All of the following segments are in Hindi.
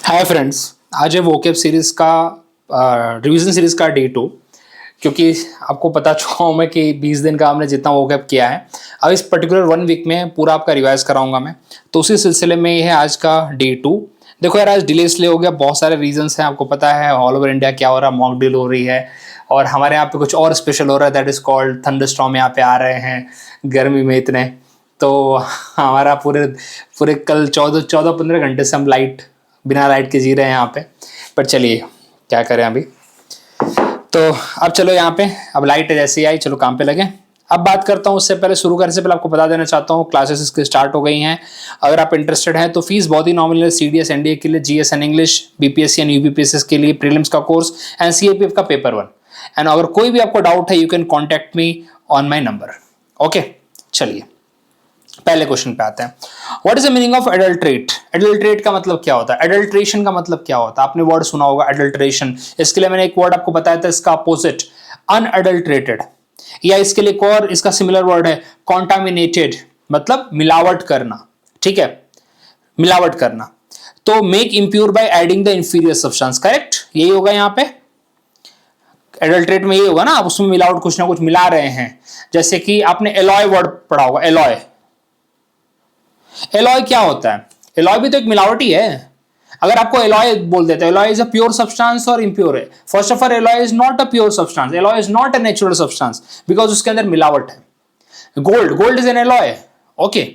हाय फ्रेंड्स, आज है वोकेब सीरीज का रिवीजन सीरीज का डे 2। क्योंकि आपको बता चुका हूँ मैं कि 20 दिन का हमने जितना वोकेब किया है, अब इस पर्टिकुलर 1 वीक में पूरा आपका रिवाइज कराऊंगा मैं। तो उसी सिलसिले में ये है आज का डे 2। देखो यार, आज डिले इसलिए हो गया, बहुत सारे रीजंस हैं। आपको पता है ऑल ओवर इंडिया क्या हो रहा है, मॉक ड्रिल हो रही है और हमारे यहाँ पे कुछ और स्पेशल हो रहा है, दैट इज कॉल्ड थंडरस्टॉर्म। यहाँ पे आ रहे हैं गर्मी में इतने, तो हमारा पूरे पूरे कल 14-15 घंटे से हम बिना लाइट के जी रहे हैं यहाँ पे। पर चलिए क्या करें अभी। तो अब चलो यहाँ पे, अब लाइट जैसे ही आई, चलो काम पे लगे। अब बात करता हूँ, उससे पहले शुरू करने से पहले आपको बता देना चाहता हूँ क्लासेस इसके स्टार्ट हो गई हैं। अगर आप इंटरेस्टेड हैं तो फीस बहुत ही नॉमिनल है। CDS NDA के लिए, GS and English, BPSC and UPSC के लिए प्रीलिम्स का कोर्स एंड CAPF का पेपर 1। एंड अगर कोई भी आपको डाउट है, you can contact me on my number. Okay, चलिए पहले क्वेश्चन पे आते हैं। What is the meaning of adulterate? Adulterate का मतलब क्या होता है? एडल्ट्रेशन का मतलब क्या होता है? आपने वर्ड सुना होगा एडल्ट्रेशन। इसके लिए मैंने एक वर्ड आपको बताया था, इसका अपोजिट अनएडल्ट्रेटेड, या इसके लिए एक और इसका सिमिलर वर्ड है कॉन्टामिनेटेड, मतलब मिलावट करना। ठीक है, मिलावट करना। तो make impure by adding the inferior substance, correct, यही होगा यहाँ पे। एडल्ट्रेट में ये होगा ना, आप उसमें मिलावट कुछ ना कुछ मिला रहे हैं। जैसे कि आपने एलॉय वर्ड पढ़ा होगा, एलॉय। एलॉय क्या होता है? एलॉय भी तो एक मिलावट ही है। अगर आपको एलॉय बोल देते हैं, alloy is a pure substance और इंप्योर है। First of all, alloy is not a pure substance, alloy is not a natural substance, because उसके अंदर मिलावट है। Gold is an alloy. Okay,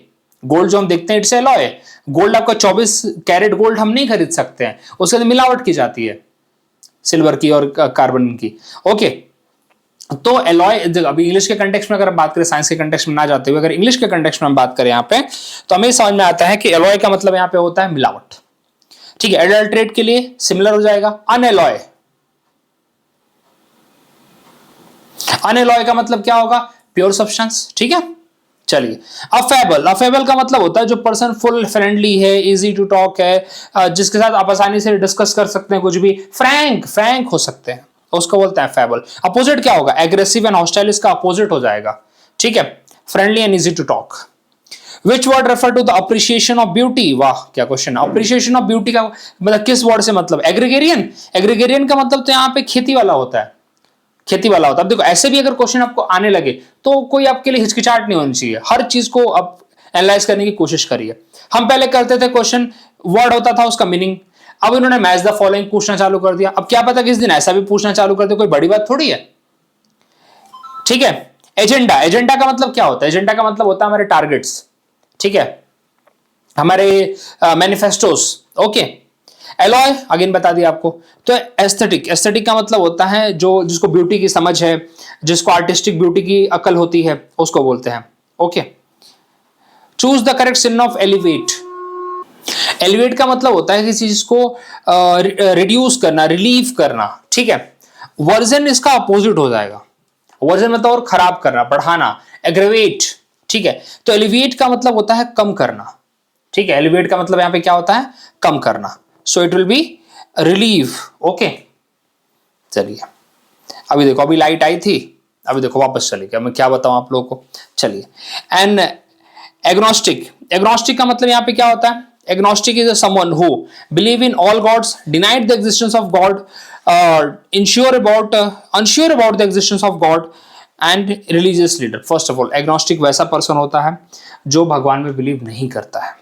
gold जो हम देखते हैं इट्स एलॉय। गोल्ड आपका 24 कैरेट गोल्ड हम नहीं खरीद सकते हैं, उसके अंदर मिलावट की जाती है, सिल्वर की और कार्बन की। ओके, तो एलॉय, अभी इंग्लिश के कंटेक्स्ट में अगर बात करें, साइंस के कंटेक्स्ट में ना जाते हुए अगर इंग्लिश के कंटेक्स्ट में हम बात करें यहाँ पे, तो हमें समझ में आता है कि एलॉय का मतलब यहाँ पे होता है मिलावट। ठीक है, एडल्ट्रेट के लिए सिमिलर हो जाएगा अनएलॉय। अनएलॉय का मतलब क्या होगा? Pure substance. ठीक है, चलिए। अफेबल का मतलब होता है जो पर्सन फुल फ्रेंडली है, इजी टू टॉक है, जिसके साथ आप आसानी से डिस्कस कर सकते हैं कुछ भी, फ्रैंक हो सकते हैं, उसको बोलते हैं फेबल। अपोजिट क्या होगा? एग्रेसिव एंड हॉस्टाइल, इसका अपोजिट हो जाएगा। ठीक है, friendly and easy to talk. Which word refer to the appreciation of beauty? वाह क्या क्वेश्चन। अप्रिशिएशन ऑफ ब्यूटी का मतलब किस वर्ड से मतलब? एग्रीगेरियन। एग्रीगेरियन का मतलब तो यहाँ पे खेती वाला होता है, खेती वाला होता है। अब देखो, ऐसे भी अगर क्वेश्चन आपको आने लगे तो कोई आपके लिए हिचकिचाहट नहीं होनी चाहिए, हर चीज को आप एनालाइज करने की कोशिश करिए। हम पहले करते थे क्वेश्चन, वर्ड होता था उसका मीनिंग, अब इन्होंने मैच द फॉलोइंग पूछना चालू कर दिया। अब क्या पता किस दिन ऐसा भी पूछना चालू कर दे, कोई बड़ी बात थोड़ी है। ठीक है, एजेंडा का मतलब क्या होता है? एजेंडा का मतलब होता है हमारे टारगेट्स। ठीक है, हमारे मैनिफेस्टोस। ओके, एलॉय अगेन बता दिया आपको। तो एस्थेटिक का मतलब होता है जो जिसको ब्यूटी की समझ है, जिसको आर्टिस्टिक ब्यूटी की अकल होती है, उसको बोलते हैं। Okay, choose the correct synonym of elevate. Elevate का मतलब होता है किसी चीज को रिड्यूस करना, रिलीव करना। ठीक है, वर्जन इसका अपोजिट हो जाएगा। वर्जन मतलब और खराब करना, बढ़ाना, एग्रेवेट। ठीक है, तो एलिवेट का मतलब होता है कम करना। ठीक है, एलिवेट का मतलब यहां पे क्या होता है? कम करना। So it will be relieve. Okay, चलिए अभी देखो, अभी लाइट आई थी, अभी देखो वापस चली गई। मैं क्या बताऊं आप लोगों को, चलिए। एंड एग्नोस्टिक का मतलब यहां पे क्या होता है? Agnostic is someone who believe in all gods, denied the existence of God, unsure about the existence of God and religious leader. First of all, agnostic वैसा पर्सन होता है जो भगवान में बिलीव नहीं करता है,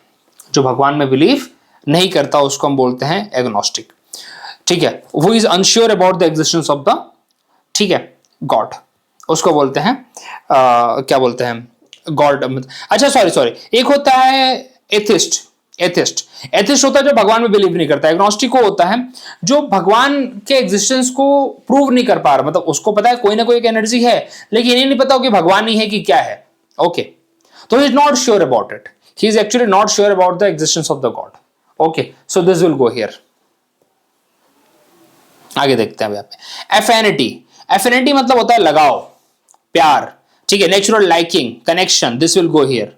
जो भगवान में बिलीव नहीं करता, उसको हम बोलते हैं एग्नोस्टिक। ठीक है, वो is unsure about the existence of the, ठीक है, गॉड, उसको बोलते हैं क्या बोलते हैं? गॉड। अच्छा सॉरी, एक होता है एथिस्ट। एथिस्ट होता है जो भगवान में बिलीव नहीं करता। एग्नोस्टिक को होता है जो भगवान के एग्जिस्टेंस को प्रूव नहीं कर पा रहा, मतलब उसको पता है कोई ना कोई एक एनर्जी है, लेकिन ये नहीं पता कि भगवान ही है कि क्या है। ओके, तो he is not sure about it, he is actually not sure about the existence of the god. Okay, so this will go here. आगे देखते हैं यहाँ पे एफिनिटी मतलब होता है लगाव, प्यार। ठीक है, natural liking, connection, this will go here.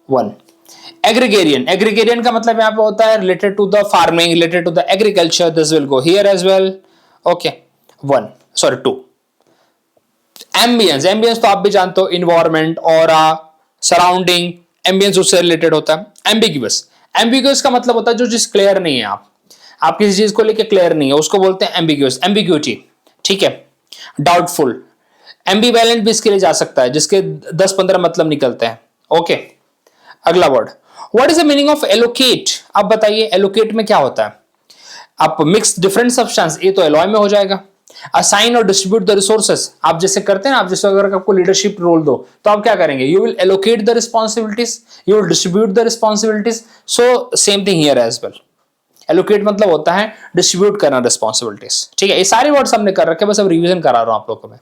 1 agrarian का मतलब यहाँ पे होता है related to the farming, related to the agriculture, this will go here as well. Okay, 2 ambience तो आप भी जानते हो, इन्वायरमेंट, ऑरा, सराउंडिंग। एम्बियंस उससे रिलेटेड होता है। एम्बिग्यूअस का मतलब होता है जो जिस क्लियर नहीं है आप, आप किसी चीज को लेके क्लियर नहीं है उसको बोलते हैं एम्बिग्यूअस, एम्बिग्यूटी, ठीक है। डाउटफुल, एम्बिवैलेंट भी इसके लिए जा सकता है जिसके 10-15 मतलब निकलते हैं। ओके, अगला word, what is the meaning of allocate? आप बताइए एलोकेट में क्या होता है? आप मिक्स डिफरेंट सब्सटेंस, ये तो एलॉय में हो जाएगा। असाइन और डिस्ट्रीब्यूट द रिसोर्सेस, आप जैसे करते हैं ना, आप जैसे अगर आपको लीडरशिप रोल दो तो आप क्या करेंगे? You will allocate the responsibilities, you will distribute the responsibilities. So same thing here as well. Allocate मतलब होता है डिस्ट्रीब्यूट करना रिस्पॉन्सिबिलिटीज, ठीक है। ये सारे वर्ड्स हमने कर रखे, बस अब रिवीजन करा रहा हूं आप लोगों को मैं।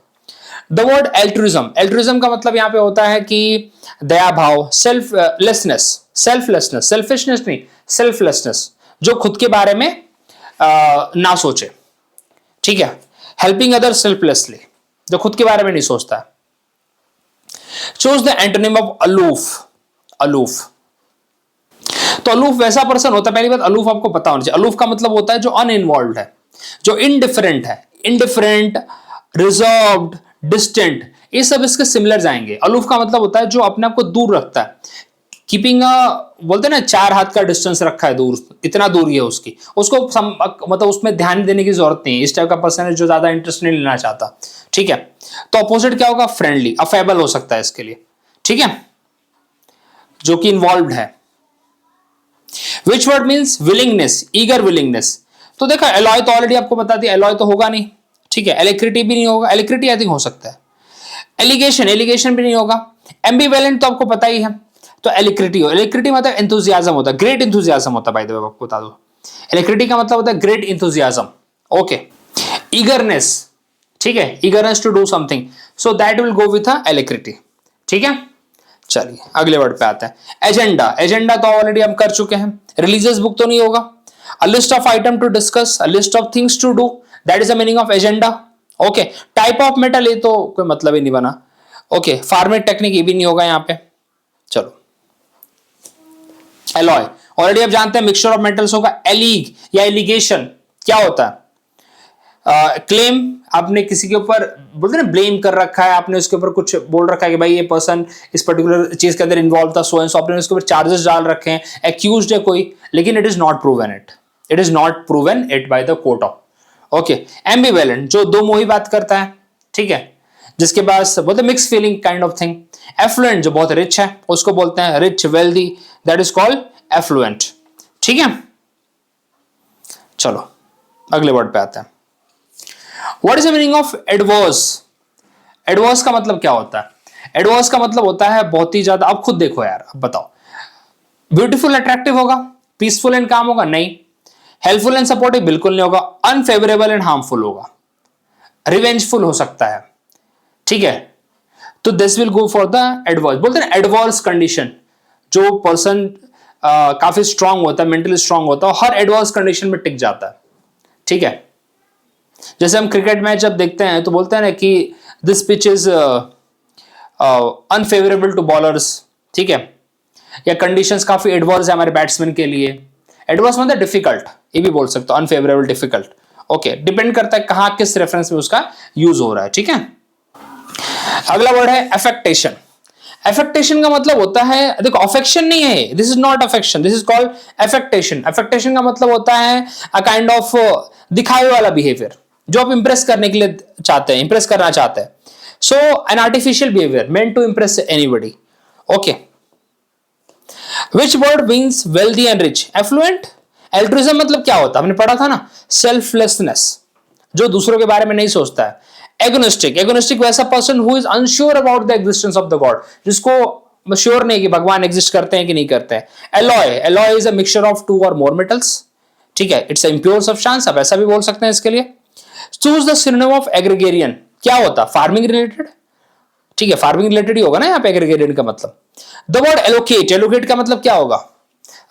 द वर्ड एल्ट्रुइज्म, एल्ट्रुइज्म का मतलब यहां पे होता है कि दया भाव, सेल्फलेसनेस, सेल्फलेसनेस, सेल्फिशनेस नहीं, सेल्फलेसनेस, जो खुद के बारे में ना सोचे, ठीक है। हेल्पिंग अदर सेल्फलेसली, जो खुद के बारे में नहीं सोचता। Choose the antonym of aloof, aloof. तो अलूफ वैसा पर्सन होता है, पहली बात अलूफ आपको पता होना चाहिए। अलूफ का मतलब होता है जो अनइन्वॉल्व है, जो इनडिफरेंट है, इनडिफरेंट, रिजर्व्ड, डिस्टेंट, ये सब इसके सिमिलर जाएंगे। अलूफ का मतलब होता है जो अपने आप को दूर रखता है, कीपिंग बोलते हैं ना 4 हाथ का डिस्टेंस रखा है दूर, इतना दूर ही है उसकी, उसको मतलब उसमें ध्यान देने की जरूरत नहीं है। इस टाइप का पर्सन है जो ज्यादा इंटरेस्ट नहीं लेना चाहता, ठीक है। तो अपोजिट क्या होगा? फ्रेंडली, अफेबल हो सकता है इसके लिए, ठीक है, जो कि इन्वॉल्व है। विच word means willingness, eager willingness. तो देखा एलॉय तो ऑलरेडी आपको बता दिया, एलॉय तो होगा नहीं, ठीक है। एलिक्रिटी भी नहीं होगा, एलिक्रिटी आई थिंक हो सकता है। एलिगेशन, एलिगेशन भी नहीं होगा। एम्बिवेलेंट तो आपको पता ही है, तो एलिक्रिटी हो। एलिक्रिटी मतलब एंथुजियाज्म होता है, ग्रेट एंथुजियाज्म होता है, बाय द वे आपको बता दो। एलिक्रिटी का मतलब होता है ग्रेट एंथुजियाज्म, ओके। ईगरनेस, ठीक है, eagerness to do something, so that will go with alacrity, ठीक है। चलिए अगले वर्ड पे आते हैं। एजेंडा, एजेंडा तो ऑलरेडी हम कर चुके हैं। रिलीजियस बुक तो नहीं होगा। A list of item to discuss, a list of things to do, that is the meaning of agenda, okay. Type of metal, ये तो कोई मतलब ही नहीं बना, ओके। फार्मिंग टेक्निक, ये भी नहीं होगा यहाँ पे। चलो, एलॉय ऑलरेडी आप जानते हैं मिक्सचर ऑफ मेटल्स होगा। एलीग या एलिगेशन क्या होता है? क्लेम, आपने किसी के ऊपर बोलते ना ब्लेम कर रखा है, आपने उसके ऊपर कुछ बोल रखा है कि भाई ये पर्सन इस पर्टिकुलर चीज के अंदर इन्वॉल्व था, सो एंड सो, आपने उसके ऊपर चार्जेस डाल रखे हैं, एक्यूज्ड है कोई, लेकिन it is not proven it, it is not proven it by the court of, okay. Ambivalent, जो दो मुही बात करता है, ठीक है, जिसके पास बोलते mix feeling kind of thing. Affluent, जो बहुत रिच है, उसको बोलते हैं rich, wealthy, that is called affluent, ठीक है। चलो अगले वर्ड पे आते हैं। What is the meaning of adverse? Adverse का मतलब क्या होता है? एडवर्स का मतलब होता है बहुत ही ज्यादा, अब खुद देखो यार, अब बताओ। ब्यूटीफुल अट्रैक्टिव होगा, पीसफुल एंड काम होगा, नहीं। हेल्पफुल एंड सपोर्टिव, बिल्कुल नहीं होगा। अनफेवरेबल एंड हार्मफुल होगा, रिवेंजफुल हो सकता है, ठीक है। तो this will go for the adverse. बोलते हैं एडवर्स कंडीशन, जो पर्सन काफी स्ट्रांग होता है, मेंटली स्ट्रांग होता है, हर एडवर्स कंडीशन में टिक जाता है, ठीक है। जैसे हम क्रिकेट मैच जब देखते हैं तो बोलते हैं ना कि this pitch is unfavourable to bowlers, ठीक है, या कंडीशंस काफी एडवर्स है हमारे बैट्समैन के लिए। एडवर्स मतलब डिफिकल्ट, ये भी बोल सकते हो, अनफेवरेबल, डिफिकल्ट, ओके। डिपेंड करता है कहां किस रेफरेंस में उसका यूज हो रहा है, ठीक है। अगला वर्ड है अफेक्टेशन। अफेक्टेशन का मतलब होता है, देखो अफेक्शन नहीं है, this is not affection, this is called affectation. Affectation का मतलब होता है अ काइंड ऑफ दिखावे वाला बिहेवियर, जो आप इंप्रेस करने के लिए चाहते हैं, इंप्रेस करना चाहते हैं। So an artificial behaviour meant to impress anybody, okay. Which word means wealthy and rich? Affluent. Altruism मतलब क्या होता है, हमने पढ़ा था ना, सेल्फलेसनेस, जो दूसरों के बारे में नहीं सोचता है। एगोनिस्टिक, एगोनिस्टिक वैसा person who is unsure about the existence of the God, जिसको श्योर नहीं कि भगवान एग्जिस्ट करते हैं कि नहीं करते हैं। Alloy, alloy is a mixture of 2 और मोर मेटल्स, ठीक है, इट्स अ इम्प्योर सब्सटेंस, आप ऐसा भी बोल सकते हैं इसके लिए। Choose the synonym of agrarian, क्या होता? फार्मिंग रिलेटेड, ठीक है, फार्मिंग रिलेटेड ही होगा ना यहाँ पे एग्रीगेरियन का मतलब। द वर्ड एलोकेट, एलोकेट का मतलब क्या होगा?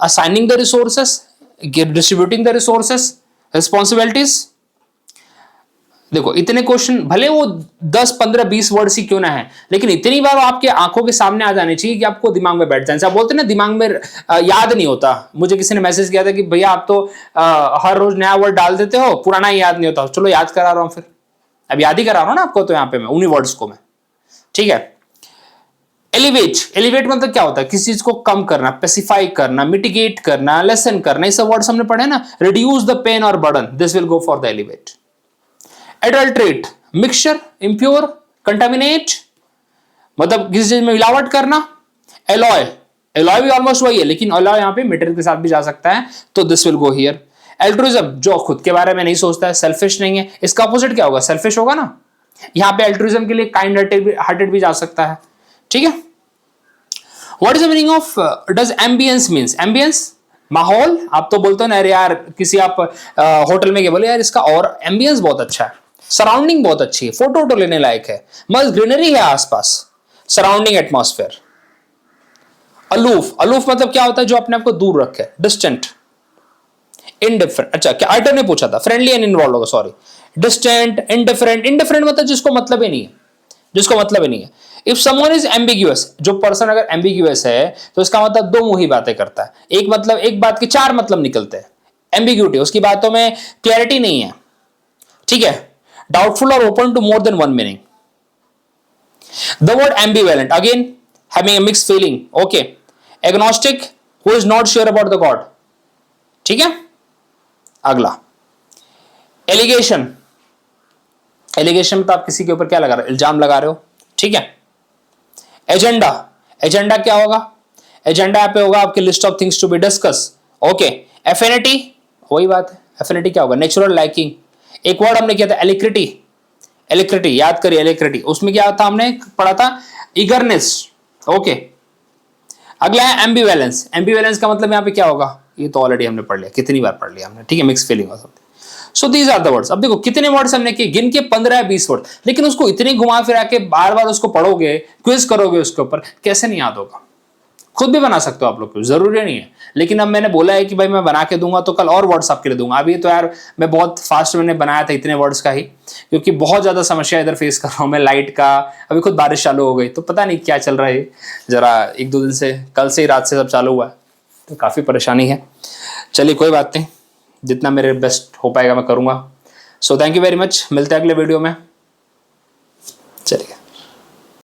Assigning the resources, distributing the resources, responsibilities. देखो इतने क्वेश्चन भले वो 10, 15, 20 वर्ड ही क्यों ना है, लेकिन इतनी बार आपके आंखों के सामने आ जाने चाहिए कि आपको दिमाग में बैठ जाए। आप बोलते हैं ना दिमाग में याद नहीं होता। मुझे किसी ने मैसेज किया था कि भैया आप तो हर रोज नया वर्ड डाल देते हो, पुराना ही याद नहीं होता। चलो याद करा रहा हूं, फिर अब याद ही करा रहा हूं ना आपको, तो यहाँ पे मैं उन्हीं वर्ड्स को मैं, ठीक है। एलिवेट मतलब क्या होता है, किसी चीज को कम करना, पेसिफाई करना, मिटिगेट करना, लेसन करना, ये सब वर्ड्स हमने पढ़े ना। रिड्यूस द पेन और burden, this will go for the elevate. Adulterate, mixture, impure, contaminate मतलब किसी चीज में मिलावट करना। एलॉय, एलॉय भी ऑलमोस्ट वही है, लेकिन एलॉय यहां पे मेटेरियल के साथ भी जा सकता है, तो this will go here. Altruism, जो खुद के बारे में नहीं सोचता है, सेल्फिश नहीं है, इसका अपोजिट क्या होगा, सेल्फिश होगा ना। यहां पे एल्ट्रुइज्म के लिए काइंड हार्टेड भी जा सकता है, ठीक है। What is the meaning of does ambience means, ambience माहौल, आप तो बोलते हो ना, अरे यार किसी आप होटल में गए, बोले यार इसका और एम्बियंस बहुत अच्छा है, सराउंडिंग बहुत अच्छी है, फोटो वोटो लेने लायक है, मस्त ग्रीनरी है आसपास, सराउंडिंग एटमॉस्फेयर। अलूफ, अलूफ मतलब क्या होता है, जो अपने आप को दूर रखे, डिस्टेंट। इनडिफरेंट, अच्छा क्या आइटम ने पूछा था, फ्रेंडली एंड इन्वॉल्व होगा, सॉरी। डिस्टेंट, इनडिफरेंट, इनडिफरेंट मतलब जिसको मतलब ही नहीं है, जिसको मतलब ही नहीं है। इफ समवन इज एम्बिग्यूअस, जो पर्सन अगर एम्बिग्यूअस है तो इसका मतलब दो मुंही बातें करता है, एक मतलब एक बात के चार मतलब निकलते हैं, एम्बिग्यूटी, उसकी बातों में क्लैरिटी नहीं है, ठीक है। डाउटफुल और open to more than one meaning. The word ambivalent, again having a mixed feeling, okay. Agnostic, who is not sure about the god, ठीक है। अगला एलिगेशन, एलिगेशन तो आप किसी के ऊपर क्या लगा रहे हो, इल्जाम लगा रहे हो, ठीक है। एजेंडा, एजेंडा क्या होगा, एजेंडा यहाँ पे होगा आपकी list of things to be discuss, okay. Affinity, वही बात है, एफिनिटी क्या होगा, नेचुरल लाइकिंग। एक वर्ड हमने किया था एलिक्रिटी, एलिक्रिटी याद करिए, एलिक्रिटी उसमें क्या था, हमने पढ़ा था ईगरनेस, ओके। अगला है एम्बिवेलेंस, एम्बिवेलेंस का मतलब यहाँ पे क्या होगा, ये तो ऑलरेडी हमने पढ़ लिया, कितनी बार पढ़ लिया हमने, ठीक है, मिक्स फीलिंग और something. So these are the words. अब देखो कितने वर्ड्स हमने किए, गिन के 15 या 20 वर्ड, लेकिन उसको इतनी घुमा फिरा के बार बार उसको पढ़ोगे, क्विज करोगे उसके ऊपर, कैसे नहीं याद होगा। खुद भी बना सकते हो आप लोग, जरूरी नहीं है, लेकिन अब मैंने बोला है कि भाई मैं बना के दूंगा तो कल और वर्ड्स आपके लिए दूंगा। अभी तो यार मैं बहुत फास्ट मैंने बनाया था इतने वर्ड्स का ही, क्योंकि बहुत ज्यादा समस्या इधर फेस कर रहा हूँ मैं, लाइट का, अभी खुद बारिश चालू हो गई तो पता नहीं क्या चल रहा है, जरा एक दो दिन से, कल से ही रात से सब चालू हुआ है, तो काफी परेशानी है। चलिए कोई बात नहीं, जितना मेरे बेस्ट हो पाएगा मैं करूंगा। So thank you very much, मिलते हैं अगले वीडियो में।